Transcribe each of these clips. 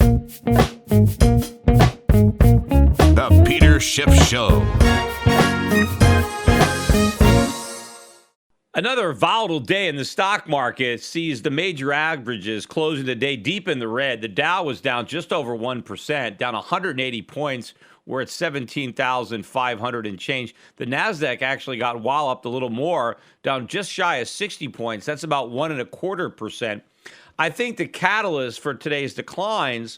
The Peter Schiff Show. Another volatile day in the stock market sees the major averages closing the day deep in the red. The Dow was down just over 1%, down 180 points. We're at 17,500 and change. The NASDAQ actually got walloped a little more, down just shy of 60 points. That's about 1.25%. I think the catalyst for today's declines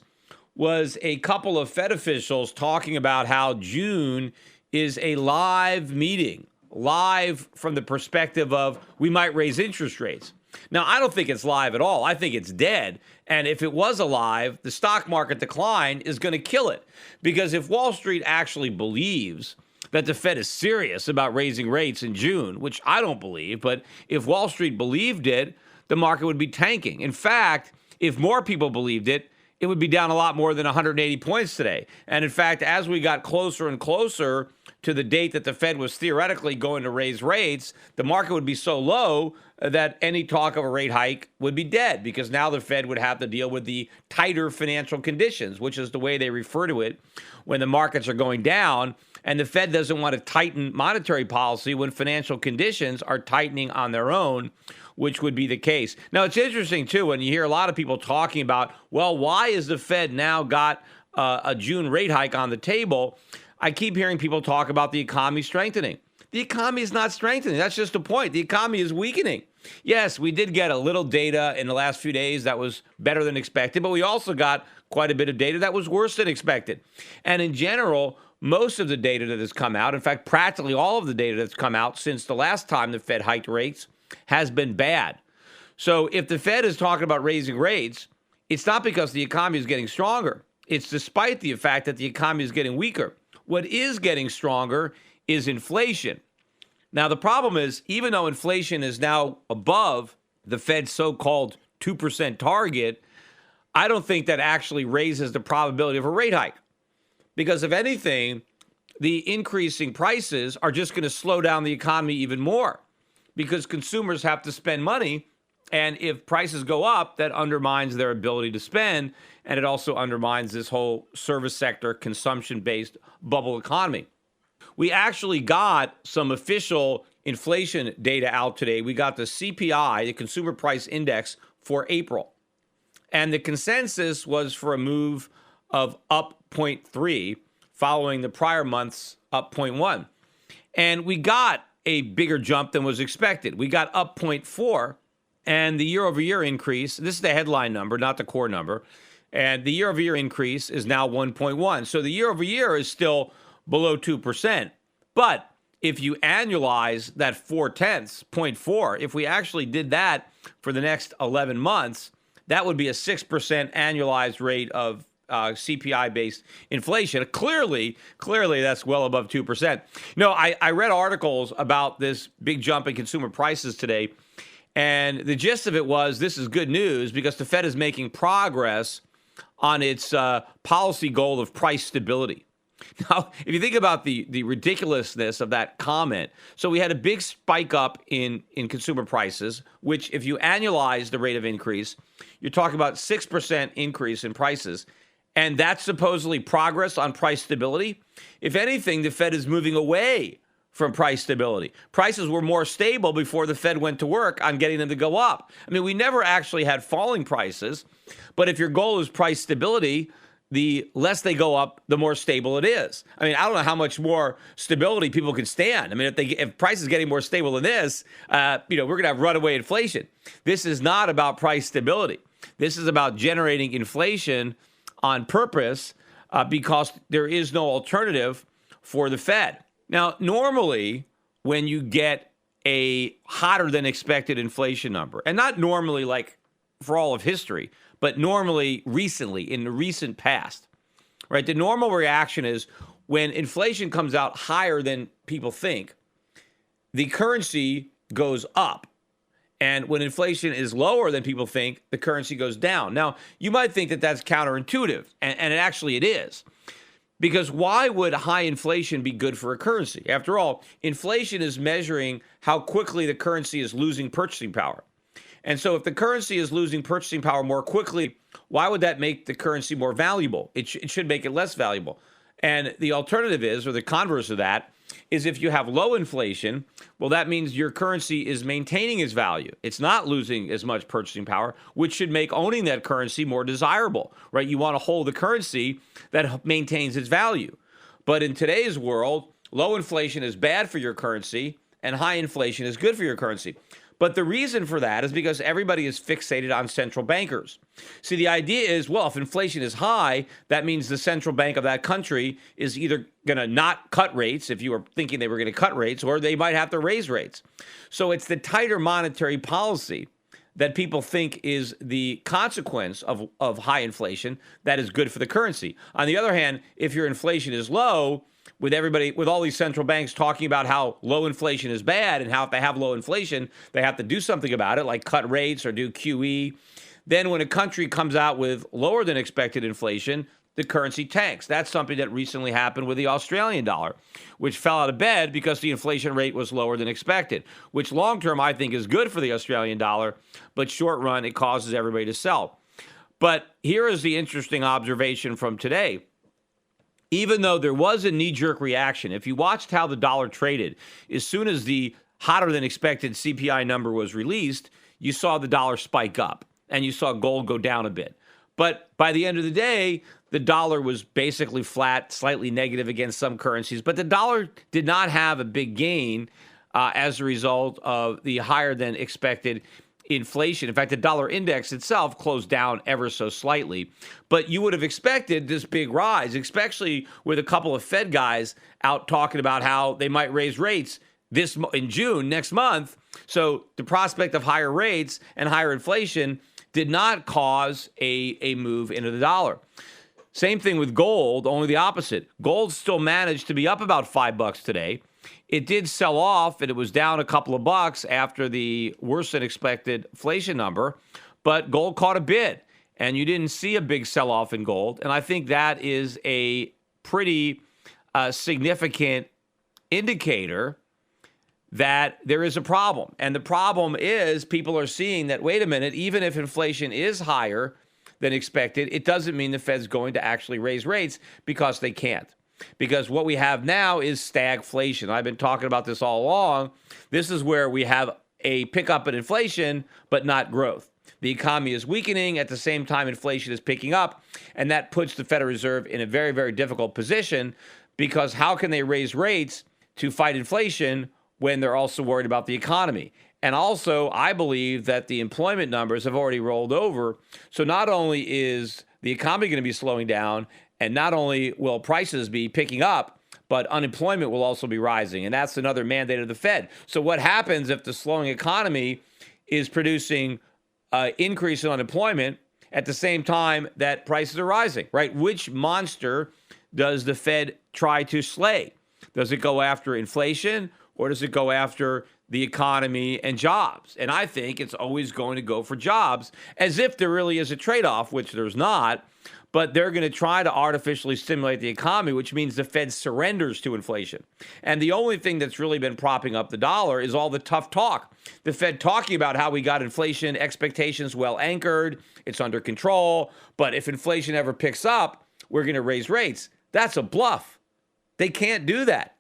was a couple of Fed officials talking about how June is a live meeting, live from the perspective of we might raise interest rates. Now, I don't think it's live at all. I think it's dead. And if it was alive, the stock market decline is going to kill it. Because if Wall Street actually believes that the Fed is serious about raising rates in June, which I don't believe, but if Wall Street believed it, the market would be tanking. In fact, if more people believed it, it would be down a lot more than 180 points today. And in fact, as we got closer and closer to the date that the Fed was theoretically going to raise rates, the market would be so low that any talk of a rate hike would be dead, because now the Fed would have to deal with the tighter financial conditions, which is the way they refer to it when the markets are going down. And the Fed doesn't want to tighten monetary policy when financial conditions are tightening on their own, which would be the case. Now, it's interesting, too, when you hear a lot of people talking about, well, why is the Fed now got a June rate hike on the table? I keep hearing people talk about the economy strengthening. The economy is not strengthening. That's just the point. The economy is weakening. Yes, we did get a little data in the last few days that was better than expected, but we also got quite a bit of data that was worse than expected. And in general, most of the data that has come out, in fact, practically all of the data that's come out since the last time the Fed hiked rates, has been bad. So if the Fed is talking about raising rates, it's not because the economy is getting stronger. It's despite the fact that the economy is getting weaker. What is getting stronger is inflation. Now, the problem is, even though inflation is now above the Fed's so-called 2% target, I don't think that actually raises the probability of a rate hike. Because if anything, the increasing prices are just going to slow down the economy even more, because consumers have to spend money. And if prices go up, that undermines their ability to spend. And it also undermines this whole service sector, consumption-based bubble economy. We actually got some official inflation data out today. We got the CPI, the Consumer Price Index, for April. And the consensus was for a move of up 0.3 following the prior month's up 0.1. And we got a bigger jump than was expected. We got up 0.4, and the year-over-year increase, this is the headline number, not the core number, and the year-over-year increase is now 1.1. So the year-over-year is still below 2%. But if you annualize that 0.4, if we actually did that for the next 11 months, that would be a 6% annualized rate of CPI-based inflation. Clearly, that's well above 2%. No, I read articles about this big jump in consumer prices today, and the gist of it was this is good news because the Fed is making progress on its policy goal of price stability. Now, if you think about the ridiculousness of that comment, so we had a big spike up in consumer prices, which if you annualize the rate of increase, you're talking about 6% increase in prices. And that's supposedly progress on price stability. If anything, the Fed is moving away from price stability. Prices were more stable before the Fed went to work on getting them to go up. I mean, we never actually had falling prices, but if your goal is price stability, the less they go up, the more stable it is. I mean, I don't know how much more stability people can stand. I mean, if price is getting more stable than this, we're going to have runaway inflation. This is not about price stability. This is about generating inflation on purpose because there is no alternative for the Fed. Now, normally, when you get a hotter than expected inflation number, and not normally like for all of history, but normally recently, in the recent past, right? The normal reaction is when inflation comes out higher than people think, the currency goes up. And when inflation is lower than people think, the currency goes down. Now, you might think that that's counterintuitive, and it is. Because why would high inflation be good for a currency? After all, inflation is measuring how quickly the currency is losing purchasing power. And so if the currency is losing purchasing power more quickly, why would that make the currency more valuable? It should make it less valuable. And the alternative is, or the converse of that, is if you have low inflation, well, that means your currency is maintaining its value. It's not losing as much purchasing power, which should make owning that currency more desirable, right? You want to hold the currency that maintains its value. But in today's world, low inflation is bad for your currency and high inflation is good for your currency. But the reason for that is because everybody is fixated on central bankers. See, the idea is, well, if inflation is high, that means the central bank of that country is either going to not cut rates, if you were thinking they were going to cut rates, or they might have to raise rates. So it's the tighter monetary policy that people think is the consequence of high inflation that is good for the currency. On the other hand, if your inflation is low, with all these central banks talking about how low inflation is bad and how if they have low inflation, they have to do something about it, like cut rates or do QE. Then when a country comes out with lower than expected inflation, the currency tanks. That's something that recently happened with the Australian dollar, which fell out of bed because the inflation rate was lower than expected, which long term I think is good for the Australian dollar, but short run it causes everybody to sell. But here is the interesting observation from today. Even though there was a knee-jerk reaction, if you watched how the dollar traded, as soon as the hotter than expected CPI number was released, you saw the dollar spike up and you saw gold go down a bit. But by the end of the day, the dollar was basically flat, slightly negative against some currencies. But the dollar did not have a big gain as a result of the higher than expected inflation. In fact, the dollar index itself closed down ever so slightly. But you would have expected this big rise, especially with a couple of Fed guys out talking about how they might raise rates in June next month. So the prospect of higher rates and higher inflation did not cause a move into the dollar. Same thing with gold, only the opposite. Gold still managed to be up about $5 today. It did sell off, and it was down a couple of bucks after the worse than expected inflation number, but gold caught a bid, and you didn't see a big sell-off in gold. And I think that is a pretty significant indicator that there is a problem. And the problem is people are seeing that, wait a minute, even if inflation is higher than expected, it doesn't mean the Fed's going to actually raise rates because they can't. Because what we have now is stagflation. I've been talking about this all along. This is where we have a pickup in inflation, but not growth. The economy is weakening. At the same time, inflation is picking up. And that puts the Federal Reserve in a very, very difficult position because how can they raise rates to fight inflation when they're also worried about the economy? And also, I believe that the employment numbers have already rolled over. So not only is the economy going to be slowing down, and not only will prices be picking up, but unemployment will also be rising. And that's another mandate of the Fed. So what happens if the slowing economy is producing increase in unemployment at the same time that prices are rising, right? Which monster does the Fed try to slay? Does it go after inflation or does it go after the economy and jobs? And I think it's always going to go for jobs, as if there really is a trade-off, which there's not. But they're going to try to artificially stimulate the economy, which means the Fed surrenders to inflation. And the only thing that's really been propping up the dollar is all the tough talk. The Fed talking about how we got inflation expectations well anchored, it's under control, but if inflation ever picks up, we're going to raise rates. That's a bluff. They can't do that.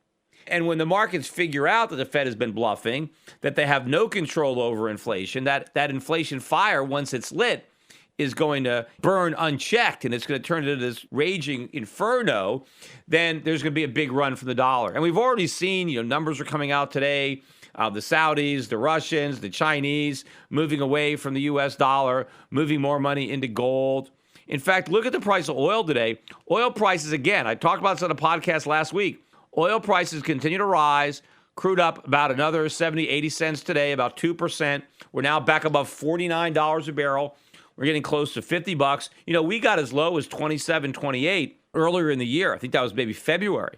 And when the markets figure out that the Fed has been bluffing, that they have no control over inflation, that inflation fire, once it's lit, is going to burn unchecked and it's going to turn into this raging inferno, then there's going to be a big run for the dollar. And we've already seen, numbers are coming out today, the Saudis, the Russians, the Chinese moving away from the U.S. dollar, moving more money into gold. In fact, look at the price of oil today. Oil prices, again, I talked about this on a podcast last week. Oil prices continue to rise. Crude up about another 70, 80 cents today, about 2%. We're now back above $49 a barrel. We're getting close to $50. We got as low as 27, 28 earlier in the year. I think that was maybe February.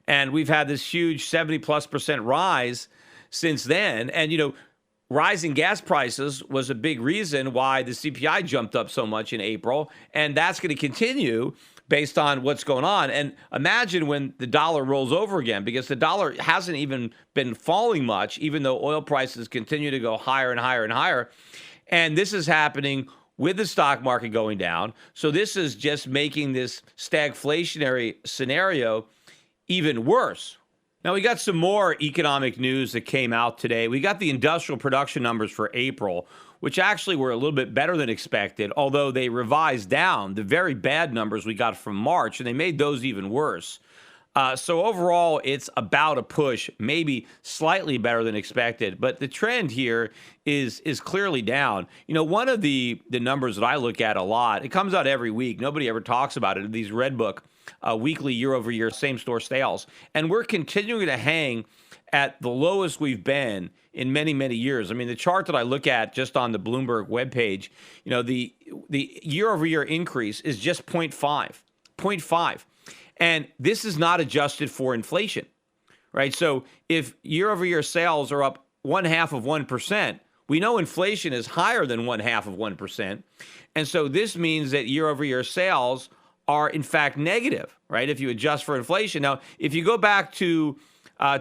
And we've had this huge 70+% rise since then. And, rising gas prices was a big reason why the CPI jumped up so much in April. And that's going to continue based on what's going on. And imagine when the dollar rolls over again, because the dollar hasn't even been falling much, even though oil prices continue to go higher and higher and higher. And this is happening with the stock market going down. So this is just making this stagflationary scenario even worse. Now, we got some more economic news that came out today. We got the industrial production numbers for April, which actually were a little bit better than expected, although they revised down the very bad numbers we got from March, and they made those even worse. So overall, it's about a push, maybe slightly better than expected. But the trend here is clearly down. You know, one of the numbers that I look at a lot, it comes out every week. Nobody ever talks about it. These Redbook weekly year-over-year same-store sales. And we're continuing to hang at the lowest we've been in many, many years. I mean, the chart that I look at just on the Bloomberg webpage, you know, the year-over-year increase is just 0.5. And this is not adjusted for inflation, right? So if year-over-year sales are up 0.5%, we know inflation is higher than 0.5%. And so this means that year-over-year sales are in fact negative, right? If you adjust for inflation. Now, if you go back to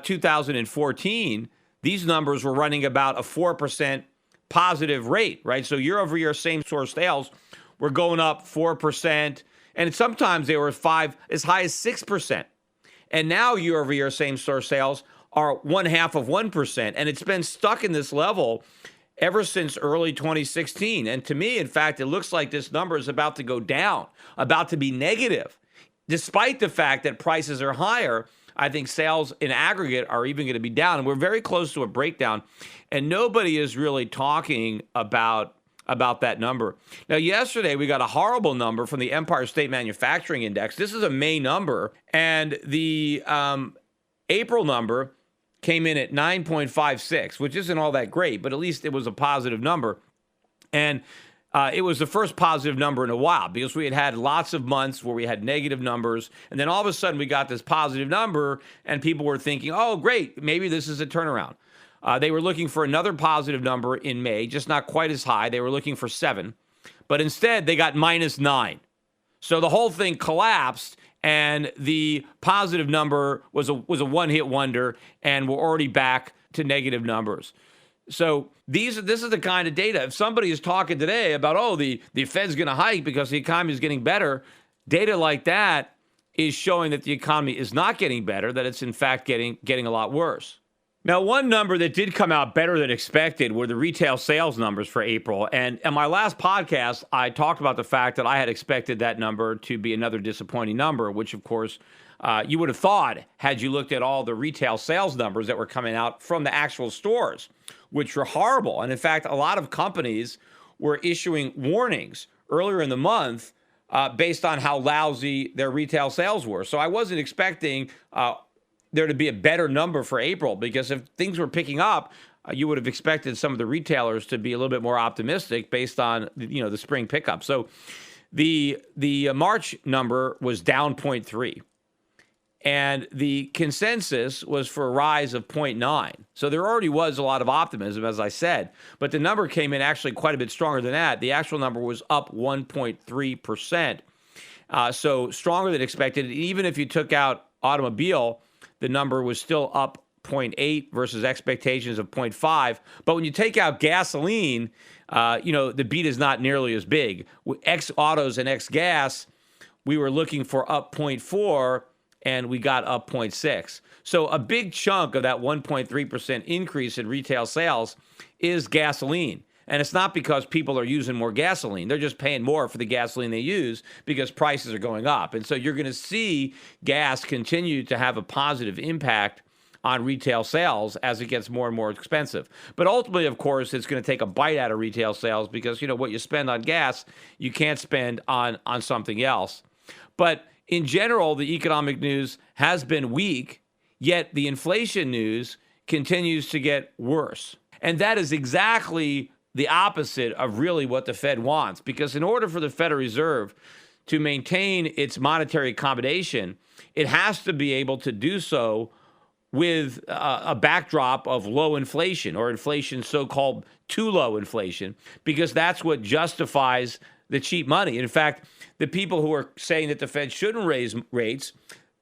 2014, these numbers were running about a 4% positive rate, right? So year-over-year same-store sales were going up 4%, and sometimes they were as high as 6%. And now year-over-year same-store sales are 0.5%, and it's been stuck in this level ever since early 2016. And to me, in fact, it looks like this number is about to go down, about to be negative. Despite the fact that prices are higher, I think sales in aggregate are even going to be down. And we're very close to a breakdown. And nobody is really talking about that number. Now, yesterday, we got a horrible number from the Empire State Manufacturing Index. This is a May number. And the April number came in at 9.56, which isn't all that great, but at least it was a positive number. And it was the first positive number in a while because we had lots of months where we had negative numbers. And then all of a sudden we got this positive number and people were thinking, oh, great, maybe this is a turnaround. They were looking for another positive number in May, just not quite as high. They were looking for 7, but instead they got -9. So the whole thing collapsed. And the positive number was a one-hit wonder, and we're already back to negative numbers. So this is the kind of data. If somebody is talking today about, oh, the Fed's going to hike because the economy is getting better, data like that is showing that the economy is not getting better, that it's in fact getting a lot worse. Now, one number that did come out better than expected were the retail sales numbers for April. And in my last podcast, I talked about the fact that I had expected that number to be another disappointing number, which, of course, you would have thought had you looked at all the retail sales numbers that were coming out from the actual stores, which were horrible. And in fact, a lot of companies were issuing warnings earlier in the month based on how lousy their retail sales were. So I wasn't expecting there to be a better number for April, because if things were picking up, you would have expected some of the retailers to be a little bit more optimistic based on, you know, the spring pickup. So the March number was down 0.3, and the consensus was for a rise of 0.9. So there already was a lot of optimism, as I said, but the number came in actually quite a bit stronger than that. The actual number was up 1.3%. So stronger than expected. Even if you took out automobile, the number was still up 0.8 versus expectations of 0.5. But when you take out gasoline, the beat is not nearly as big. With X autos and X gas, we were looking for up 0.4, and we got up 0.6. So a big chunk of that 1.3% increase in retail sales is gasoline. And it's not because people are using more gasoline. They're just paying more for the gasoline they use because prices are going up. And so you're going to see gas continue to have a positive impact on retail sales as it gets more and more expensive. But ultimately, of course, it's going to take a bite out of retail sales because, you know, what you spend on gas, you can't spend on something else. But in general, the economic news has been weak, yet the inflation news continues to get worse. And that is exactly the opposite of really what the Fed wants, because in order for the Federal Reserve to maintain its monetary accommodation, it has to be able to do so with a backdrop of low inflation, or inflation so-called too low inflation, because that's what justifies the cheap money. In fact, the people who are saying that the Fed shouldn't raise rates,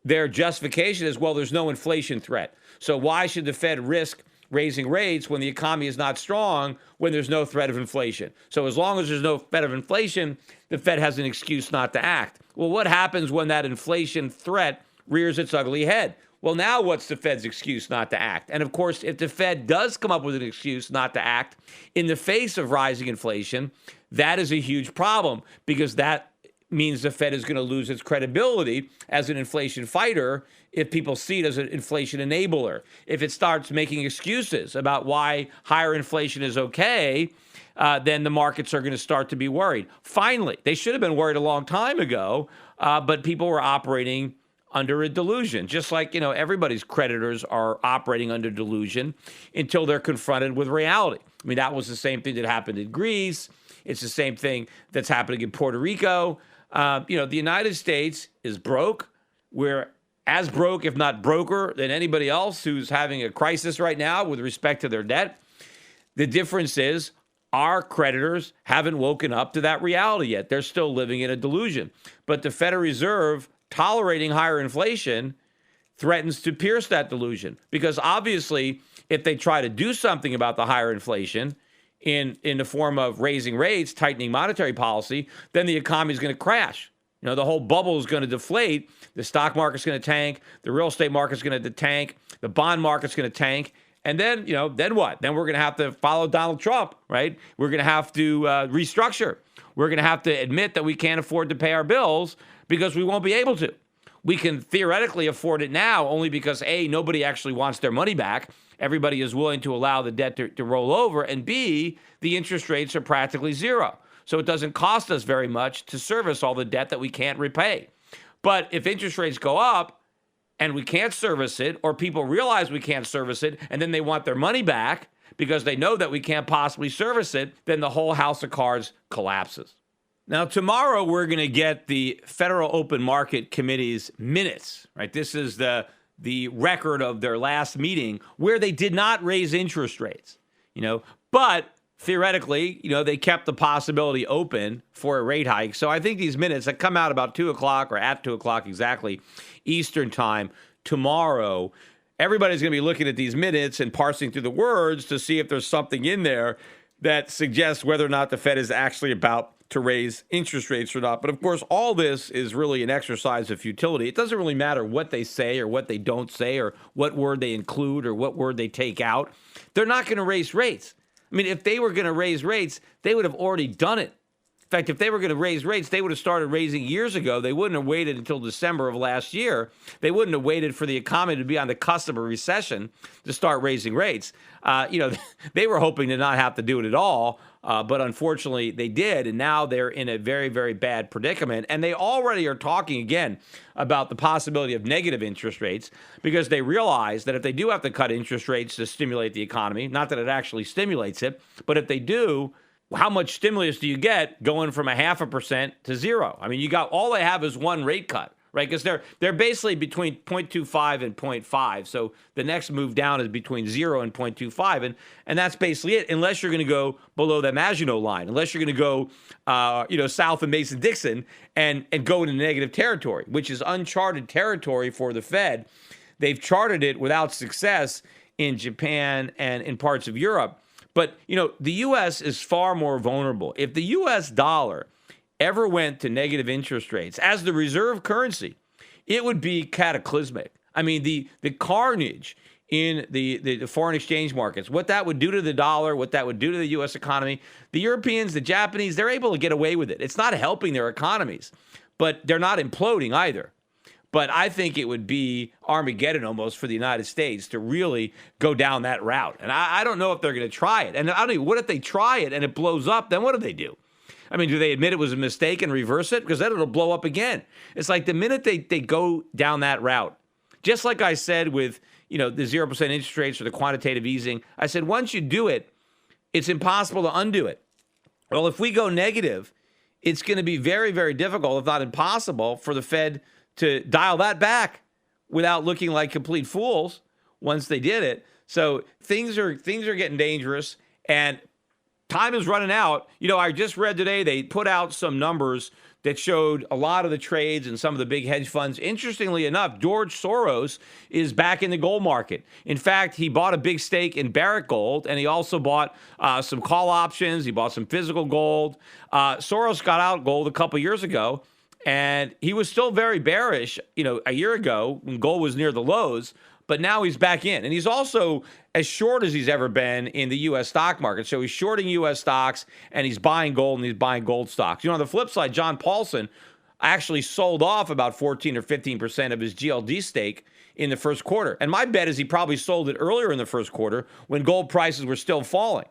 their justification is, well, there's no inflation threat. So why should the Fed risk raising rates when the economy is not strong, when there's no threat of inflation. So as long as there's no threat of inflation, the Fed has an excuse not to act. Well, what happens when that inflation threat rears its ugly head? Well, now what's the Fed's excuse not to act? And of course, if the Fed does come up with an excuse not to act in the face of rising inflation, that is a huge problem, because that means the Fed is going to lose its credibility as an inflation fighter if people see it as an inflation enabler. If it starts making excuses about why higher inflation is okay, then the markets are going to start to be worried. Finally, they should have been worried a long time ago, but people were operating under a delusion, just like, everybody's creditors are operating under delusion until they're confronted with reality. I mean, that was the same thing that happened in Greece. It's the same thing that's happening in Puerto Rico. The United States is broke. We're as broke, if not broker, than anybody else who's having a crisis right now with respect to their debt. The difference is our creditors haven't woken up to that reality yet. They're still living in a delusion. But the Federal Reserve, tolerating higher inflation, threatens to pierce that delusion, because obviously if they try to do something about the higher inflation in the form of raising rates, tightening monetary policy, then the economy is going to crash. The whole bubble is going to deflate. The stock market's going to tank. The real estate market's going to tank. The bond market's going to tank. And then, then what? Then we're going to have to follow Donald Trump, right? We're going to have to restructure. We're going to have to admit that we can't afford to pay our bills because we won't be able to. We can theoretically afford it now only because, A, nobody actually wants their money back. Everybody is willing to allow the debt to roll over. And B, the interest rates are practically zero. So it doesn't cost us very much to service all the debt that we can't repay. But if interest rates go up and we can't service it, or people realize we can't service it, and then they want their money back because they know that we can't possibly service it, then the whole house of cards collapses. Now, tomorrow we're going to get the Federal Open Market Committee's minutes, right? This is the record of their last meeting where they did not raise interest rates, but theoretically, they kept the possibility open for a rate hike. So I think these minutes that come out about 2 o'clock, or at 2 o'clock exactly, Eastern time tomorrow, everybody's going to be looking at these minutes and parsing through the words to see if there's something in there that suggests whether or not the Fed is actually about to raise interest rates or not. But of course, all this is really an exercise of futility. It doesn't really matter what they say or what they don't say or what word they include or what word they take out. They're not going to raise rates. I mean, if they were going to raise rates, they would have already done it. In fact, if they were going to raise rates, they would have started raising years ago. They wouldn't have waited until December of last year. They wouldn't have waited for the economy to be on the cusp of a recession to start raising rates. They were hoping to not have to do it at all, but unfortunately they did, and now they're in a very, very bad predicament. And they already are talking again about the possibility of negative interest rates, because they realize that if they do have to cut interest rates to stimulate the economy, not that it actually stimulates it, but if they do, how much stimulus do you get going from 0.5% to zero? I mean, all they have is one rate cut, right? Because they're basically between 0.25 and 0.5. So the next move down is between 0 and 0.25, and that's basically it. Unless you're going to go below the Maginot line, unless you're going to go, south of Mason-Dixon and go into negative territory, which is uncharted territory for the Fed. They've charted it without success in Japan and in parts of Europe. But, the U.S. is far more vulnerable. If the U.S. dollar ever went to negative interest rates as the reserve currency, it would be cataclysmic. I mean, the carnage in the foreign exchange markets, what that would do to the dollar, what that would do to the U.S. economy. The Europeans, the Japanese, they're able to get away with it. It's not helping their economies, but they're not imploding either. But I think it would be Armageddon almost for the United States to really go down that route. And I don't know if they're going to try it. And I don't even, what if they try it and it blows up? Then what do they do? I mean, do they admit it was a mistake and reverse it? Because then it'll blow up again. It's like the minute they go down that route, just like I said with, the 0% interest rates or the quantitative easing, I said, once you do it, it's impossible to undo it. Well, if we go negative, it's going to be very, very difficult, if not impossible, for the Fed to dial that back without looking like complete fools once they did it. So things are getting dangerous, and time is running out. I just read today they put out some numbers that showed a lot of the trades and some of the big hedge funds. Interestingly enough, George Soros is back in the gold market. In fact, he bought a big stake in Barrick Gold, and he also bought some call options. He bought some physical gold. Soros got out gold a couple years ago, and he was still very bearish, a year ago when gold was near the lows. But now he's back in. And he's also as short as he's ever been in the U.S. stock market. So he's shorting U.S. stocks, and he's buying gold, and he's buying gold stocks. On the flip side, John Paulson actually sold off about 14 or 15% of his GLD stake in the first quarter. And my bet is he probably sold it earlier in the first quarter when gold prices were still falling.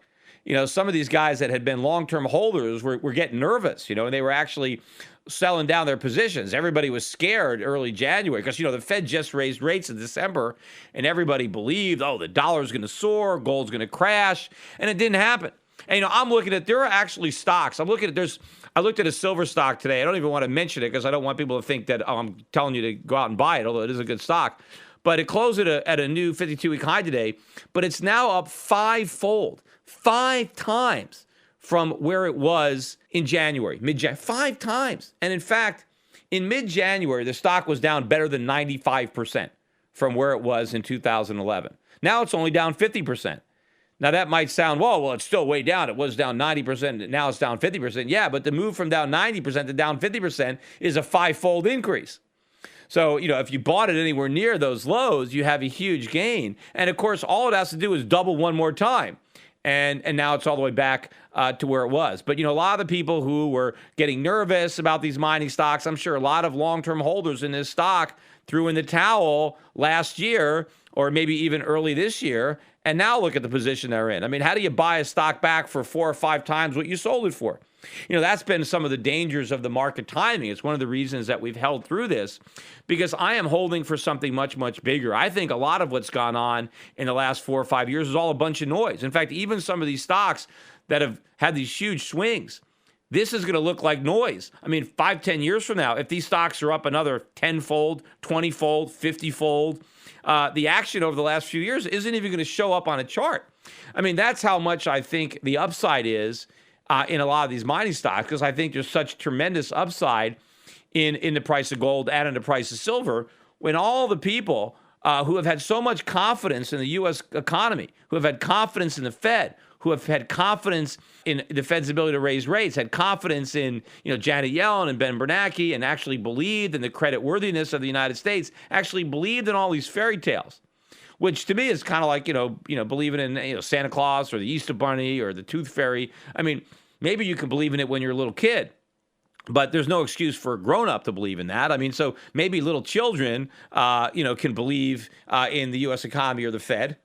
Some of these guys that had been long-term holders were getting nervous, and they were actually selling down their positions. Everybody was scared early January because, the Fed just raised rates in December, and everybody believed, the dollar's going to soar, gold's going to crash, and it didn't happen. And, I'm looking at, there are actually stocks. I looked at a silver stock today. I don't even want to mention it because I don't want people to think that I'm telling you to go out and buy it, although it is a good stock. But it closed at a new 52-week high today, but it's now up five-fold. 5 times from where it was in January, mid-January, 5 times. And in fact, in mid-January, the stock was down better than 95% from where it was in 2011. Now it's only down 50%. Now that might sound, well, it's still way down. It was down 90%. Now it's down 50%. Yeah, but the move from down 90% to down 50% is a 5-fold increase. So, if you bought it anywhere near those lows, you have a huge gain. And of course, all it has to do is double one more time. And now it's all the way back to where it was. But, a lot of the people who were getting nervous about these mining stocks, I'm sure a lot of long-term holders in this stock threw in the towel last year or maybe even early this year. And now look at the position they're in. I mean, how do you buy a stock back for 4 or 5 times what you sold it for? That's been some of the dangers of the market timing. It's one of the reasons that we've held through this, because I am holding for something much, much bigger. I think a lot of what's gone on in the last 4 or 5 years is all a bunch of noise. In fact, even some of these stocks that have had these huge swings, this is going to look like noise. I mean, 5, 10 years from now, if these stocks are up another 10-fold, 20-fold, 50-fold, the action over the last few years isn't even going to show up on a chart. I mean, that's how much I think the upside is in a lot of these mining stocks, because I think there's such tremendous upside in the price of gold and in the price of silver, when all the people who have had so much confidence in the U.S. economy, who have had confidence in the Fed, who have had confidence in the Fed's ability to raise rates, had confidence in Janet Yellen and Ben Bernanke, and actually believed in the credit worthiness of the United States, actually believed in all these fairy tales, which to me is kind of like believing in Santa Claus or the Easter Bunny or the Tooth Fairy. I mean, maybe you can believe in it when you're a little kid, but there's no excuse for a grown-up to believe in that. I mean, so maybe little children, can believe in the U.S. economy or the Fed,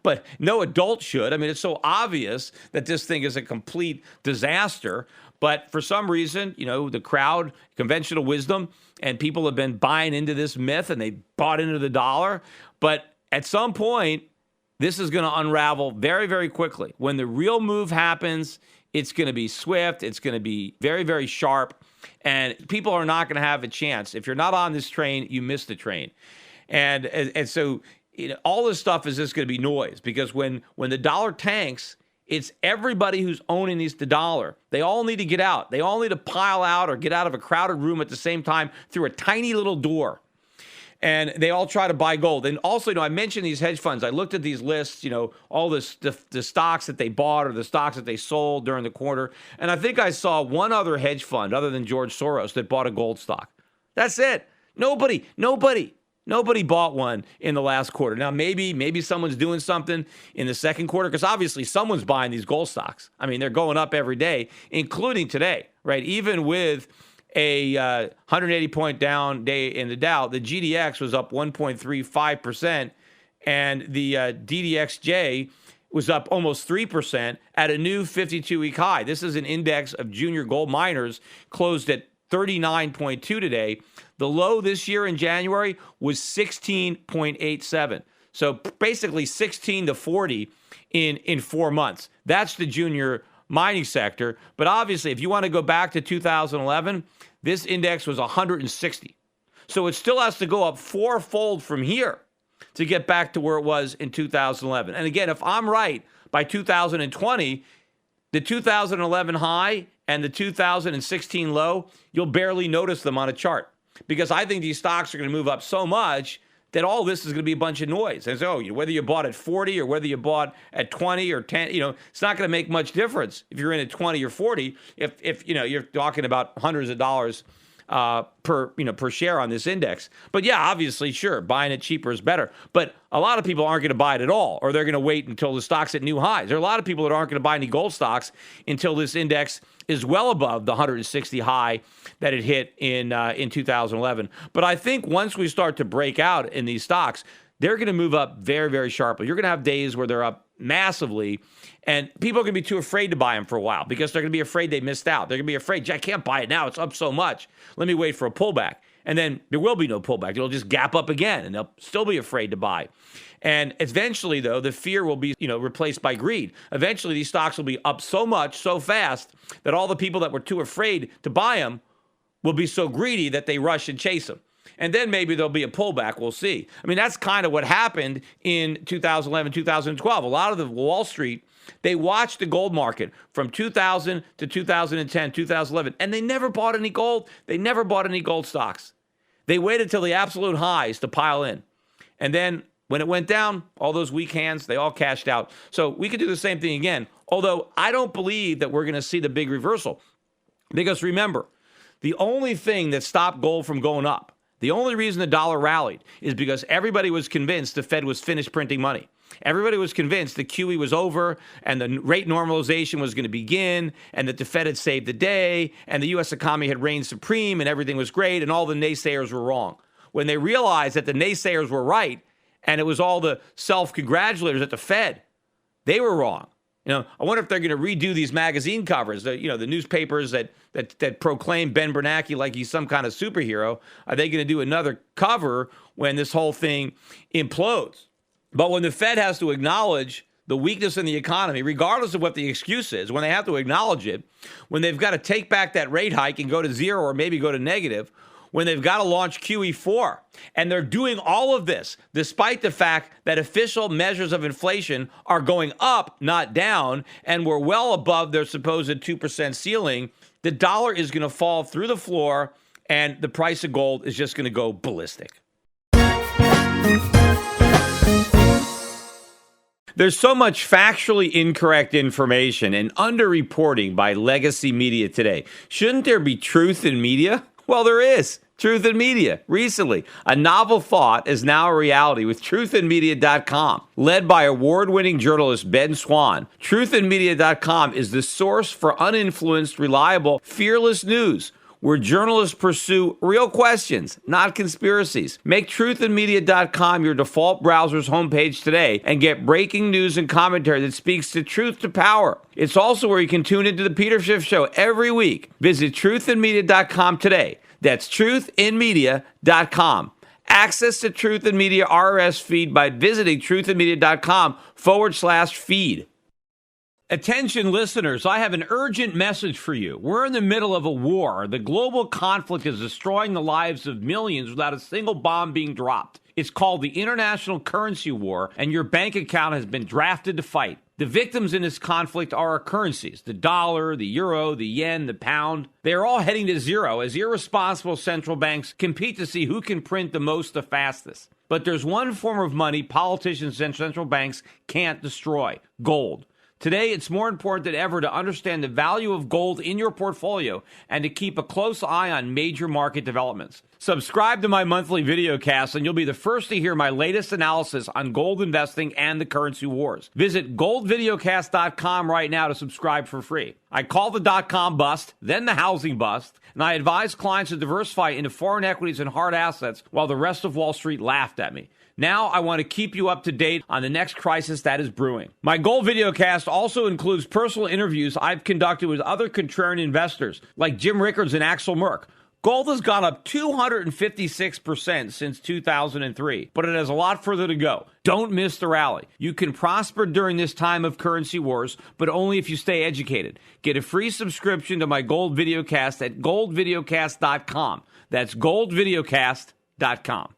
but no adult should. I mean, it's so obvious that this thing is a complete disaster. But for some reason, the crowd, conventional wisdom, and people have been buying into this myth, and they bought into the dollar. But at some point, this is going to unravel very, very quickly. When the real move happens, it's going to be swift. It's going to be very, very sharp. And people are not going to have a chance. If you're not on this train, you miss the train. And so all this stuff is just going to be noise, because when the dollar tanks, it's everybody who's owning the dollar. They all need to get out. They all need to pile out or get out of a crowded room at the same time through a tiny little door. And they all try to buy gold. And also, I mentioned these hedge funds. I looked at these lists, all the stocks that they bought or the stocks that they sold during the quarter. And I think I saw one other hedge fund other than George Soros that bought a gold stock. That's it. Nobody bought one in the last quarter. Now, maybe someone's doing something in the second quarter, because obviously someone's buying these gold stocks. I mean, they're going up every day, including today, right? Even with a 180-point down day in the Dow, the GDX was up 1.35%, and the DDXJ was up almost 3% at a new 52-week high. This is an index of junior gold miners, closed at 39.2 today. The low this year in January was 16.87. So basically 16 to 40 in 4 months. That's the junior mining sector. But obviously, if you want to go back to 2011, this index was 160. So it still has to go up 4-fold from here to get back to where it was in 2011. And again, if I'm right, by 2020, the 2011 high and the 2016 low, you'll barely notice them on a chart because I think these stocks are going to move up so much that all this is going to be a bunch of noise. And so whether you bought at 40 or whether you bought at 20 or 10, it's not going to make much difference if you're in at 20 or 40. If you're talking about hundreds of dollars per share on this index. But yeah, obviously, sure, buying it cheaper is better. But a lot of people aren't going to buy it at all, or they're going to wait until the stock's at new highs. There are a lot of people that aren't going to buy any gold stocks until this index is well above the 160 high that it hit in 2011. But I think once we start to break out in these stocks, they're going to move up very, very sharply. You're going to have days where they're up massively, and people are going to be too afraid to buy them for a while because they're going to be afraid they missed out. They're going to be afraid, I can't buy it now. It's up so much. Let me wait for a pullback. And then there will be no pullback. It'll just gap up again, and they'll still be afraid to buy. And eventually, though, the fear will be, replaced by greed. Eventually, these stocks will be up so much, so fast, that all the people that were too afraid to buy them will be so greedy that they rush and chase them. And then maybe there'll be a pullback. We'll see. I mean, that's kind of what happened in 2011, 2012. A lot of the Wall Street, they watched the gold market from 2000 to 2010, 2011, and they never bought any gold. They never bought any gold stocks. They waited till the absolute highs to pile in. And then when it went down, all those weak hands, they all cashed out. So we could do the same thing again, although I don't believe that we're going to see the big reversal. Because remember, the only thing that stopped gold from going up, the only reason the dollar rallied is because everybody was convinced the Fed was finished printing money. Everybody was convinced the QE was over and the rate normalization was going to begin and that the Fed had saved the day and the U.S. economy had reigned supreme and everything was great and all the naysayers were wrong. When they realized that the naysayers were right and it was all the self-congratulators at the Fed, they were wrong. I wonder if they're going to redo these magazine covers. The newspapers that proclaim Ben Bernanke like he's some kind of superhero. Are they going to do another cover when this whole thing implodes? But when the Fed has to acknowledge the weakness in the economy, regardless of what the excuse is, when they have to acknowledge it, when they've got to take back that rate hike and go to zero or maybe go to negative, when they've got to launch QE4. And they're doing all of this despite the fact that official measures of inflation are going up, not down, and we're well above their supposed 2% ceiling. The dollar is going to fall through the floor, and the price of gold is just going to go ballistic. There's so much factually incorrect information and underreporting by legacy media today. Shouldn't there be truth in media? Well, there is. Truth in Media. Recently, a novel thought is now a reality with truthinmedia.com. Led by award-winning journalist Ben Swan, truthinmedia.com is the source for uninfluenced, reliable, fearless news, where journalists pursue real questions, not conspiracies. Make truthinmedia.com your default browser's homepage today and get breaking news and commentary that speaks the truth to power. It's also where you can tune into the Peter Schiff Show every week. Visit truthinmedia.com today. That's truthinmedia.com. Access to Truth in Media RSS feed by visiting truthinmedia.com/feed. Attention listeners, I have an urgent message for you. We're in the middle of a war. The global conflict is destroying the lives of millions without a single bomb being dropped. It's called the International Currency War, and your bank account has been drafted to fight. The victims in this conflict are our currencies, the dollar, the euro, the yen, the pound. They are all heading to zero as irresponsible central banks compete to see who can print the most the fastest. But there's one form of money politicians and central banks can't destroy: gold. Today, it's more important than ever to understand the value of gold in your portfolio and to keep a close eye on major market developments. Subscribe to my monthly videocast and you'll be the first to hear my latest analysis on gold investing and the currency wars. Visit goldvideocast.com right now to subscribe for free. I call the dot-com bust, then the housing bust, and I advise clients to diversify into foreign equities and hard assets while the rest of Wall Street laughed at me. Now I want to keep you up to date on the next crisis that is brewing. My Gold Videocast also includes personal interviews I've conducted with other contrarian investors like Jim Rickards and Axel Merck. Gold has gone up 256% since 2003, but it has a lot further to go. Don't miss the rally. You can prosper during this time of currency wars, but only if you stay educated. Get a free subscription to my Gold Videocast at goldvideocast.com. That's goldvideocast.com.